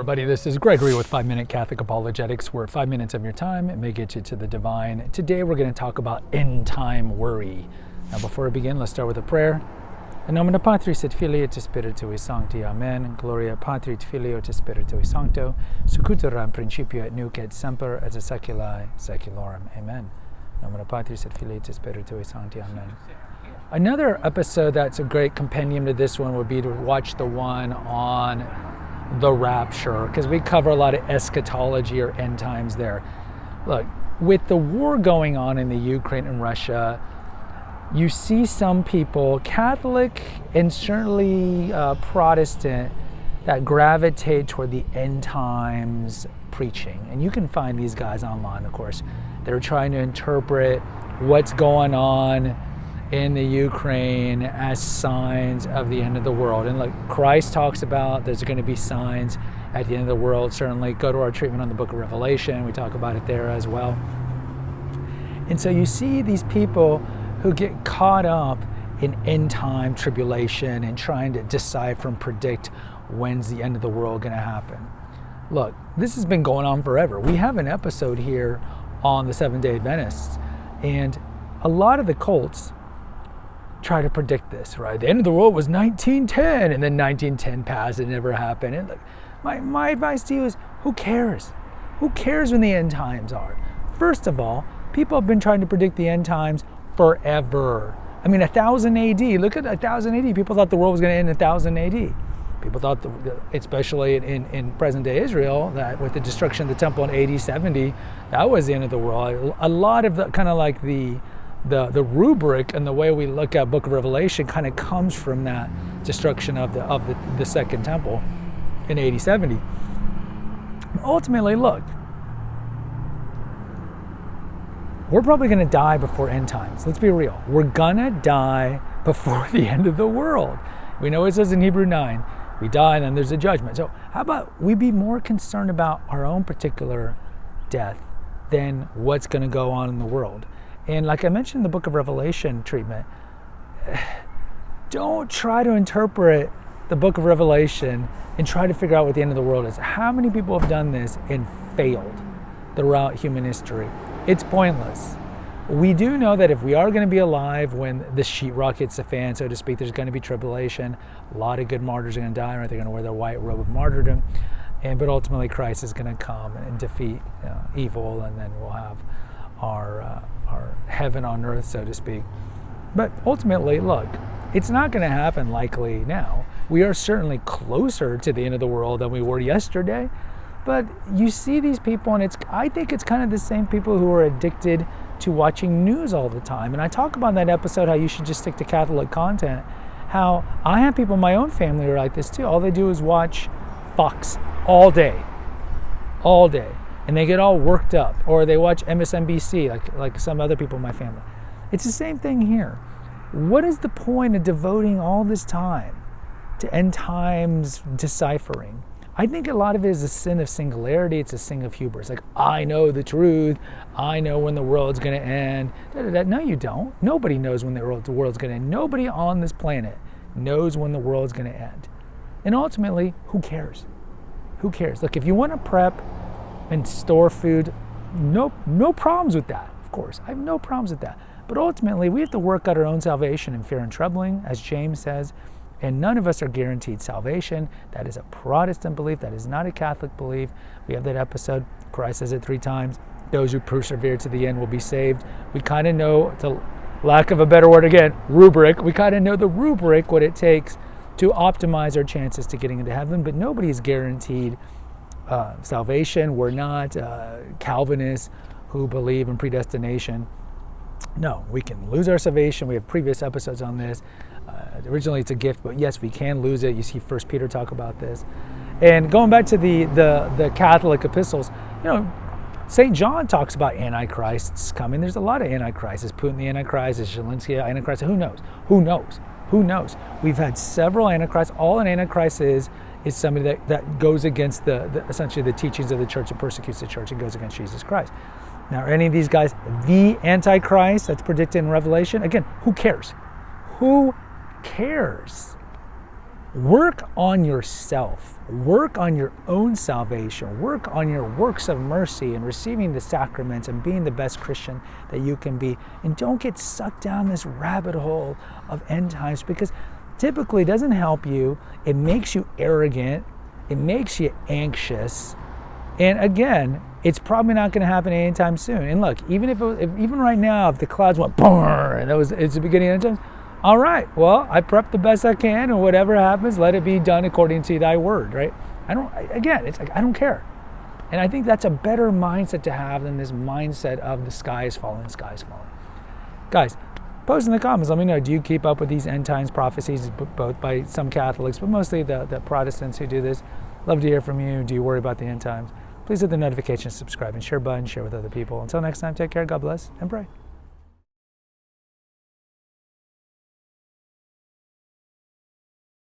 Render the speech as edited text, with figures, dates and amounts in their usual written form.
everybody, this is Gregory with 5-Minute Catholic Apologetics, where 5 minutes of your time may get you to the divine. Today we're going to talk about end-time worry. Now before we begin, let's start with a prayer. In nomine Patris et Filii et Spiritui Sancti. Amen. Gloria Patri et Filio et Spiritui Sancto, secutor in principio et nunc et semper et seculi seculorum. Amen. In nomine Patris et Filii et Spiritui Sancti. Amen. Another episode that's a great compendium to this one would be to watch the one on the rapture, because we cover a lot of eschatology or end times there. Look, with the war going on in the Ukraine and Russia, you see some people, Catholic and certainly Protestant, that gravitate toward the end times preaching. And you can find these guys online, of course. They're trying to interpret what's going on in the Ukraine as signs of the end of the world. And like Christ talks about, there's going to be signs at the end of the world. Certainly go to our treatment on the book of Revelation. We talk about it there as well. And so you see these people who get caught up in end time tribulation and trying to decipher and predict when's the end of the world going to happen. Look, this has been going on forever. We have an episode here on the Seventh-day Adventists, and a lot of the cults try to predict this, right? The end of the world was 1910, and then 1910 passed, it never happened. And look, my advice to you is, who cares? Who cares when the end times are? First of all, people have been trying to predict the end times forever. I mean, 1000 AD, look at 1000 AD. People thought the world was going to end in 1000 AD. People thought, especially in present-day Israel, that with the destruction of the temple in AD 70, that was the end of the world. A lot of the kind of like the rubric and the way we look at Book of Revelation kind of comes from that destruction of the second temple in AD 70. Ultimately, look, we're probably going to die before end times. Let's be real. We're going to die before the end of the world. We know it says in Hebrew 9, we die and then there's a judgment. So how about we be more concerned about our own particular death than what's going to go on in the world? And like I mentioned in the book of Revelation treatment, don't try to interpret the book of Revelation and try to figure out what the end of the world is. How many people have done this and failed throughout human history? It's pointless. We do know that if we are going to be alive when the sheetrock hits the fan, so to speak, there's going to be tribulation. A lot of good martyrs are going to die, right? They're going to wear their white robe of martyrdom. But ultimately Christ is going to come and defeat evil, and then we'll have our heaven on earth, so to speak. But ultimately, look, it's not going to happen likely now. We are certainly closer to the end of the world than we were yesterday. But you see these people, and I think it's kind of the same people who are addicted to watching news all the time. And I talk about in that episode how you should just stick to Catholic content. How I have people in my own family who are like this too. All they do is watch Fox all day. All day. And they get all worked up, or they watch MSNBC like some other people in my family. It's the same thing here. What is the point of devoting all this time to end times deciphering? I think a lot of it is a sin of singularity. It's a sin of hubris. Like, I know the truth. I know when the world's going to end. No, you don't. Nobody knows when the world's going to end. Nobody on this planet knows when the world's going to end. And ultimately, who cares? Who cares? Look, if you want to prep and store food, no problems with that, of course. I have no problems with that. But ultimately, we have to work out our own salvation in fear and trembling, as James says, and none of us are guaranteed salvation. That is a Protestant belief. That is not a Catholic belief. We have that episode. Christ says it 3 times. Those who persevere to the end will be saved. We kind of know, to lack of a better word again, rubric. We kind of know the rubric, what it takes to optimize our chances to getting into heaven, but nobody is guaranteed salvation. We're not Calvinists who believe in predestination. No, we can lose our salvation. We have previous episodes on this. Originally it's a gift, but yes, we can lose it. You see 1 Peter talk about this. And going back to the Catholic epistles, St. John talks about antichrists coming. There's a lot of antichrists. Is Putin the antichrist? Is Zelensky antichrist? Who knows? Who knows? Who knows? We've had several antichrists. All an antichrist is somebody that goes against essentially the teachings of the church and persecutes the church and goes against Jesus Christ. Now, are any of these guys the Antichrist that's predicted in Revelation? Again, who cares? Who cares? Work on yourself. Work on your own salvation. Work on your works of mercy and receiving the sacraments and being the best Christian that you can be. And don't get sucked down this rabbit hole of end times, because typically it doesn't help you. It makes you arrogant. It makes you anxious. And again, it's probably not going to happen anytime soon. And look, even even right now, if the clouds went and it's the beginning of end times, all right, well, I prepped the best I can, and whatever happens, let it be done according to thy word, right? It's like, I don't care. And I think that's a better mindset to have than this mindset of the sky is falling, Guys, post in the comments, let me know, do you keep up with these end times prophecies, both by some Catholics, but mostly the Protestants who do this? Love to hear from you. Do you worry about the end times? Please hit the notification, subscribe, and share button, share with other people. Until next time, take care, God bless, and pray.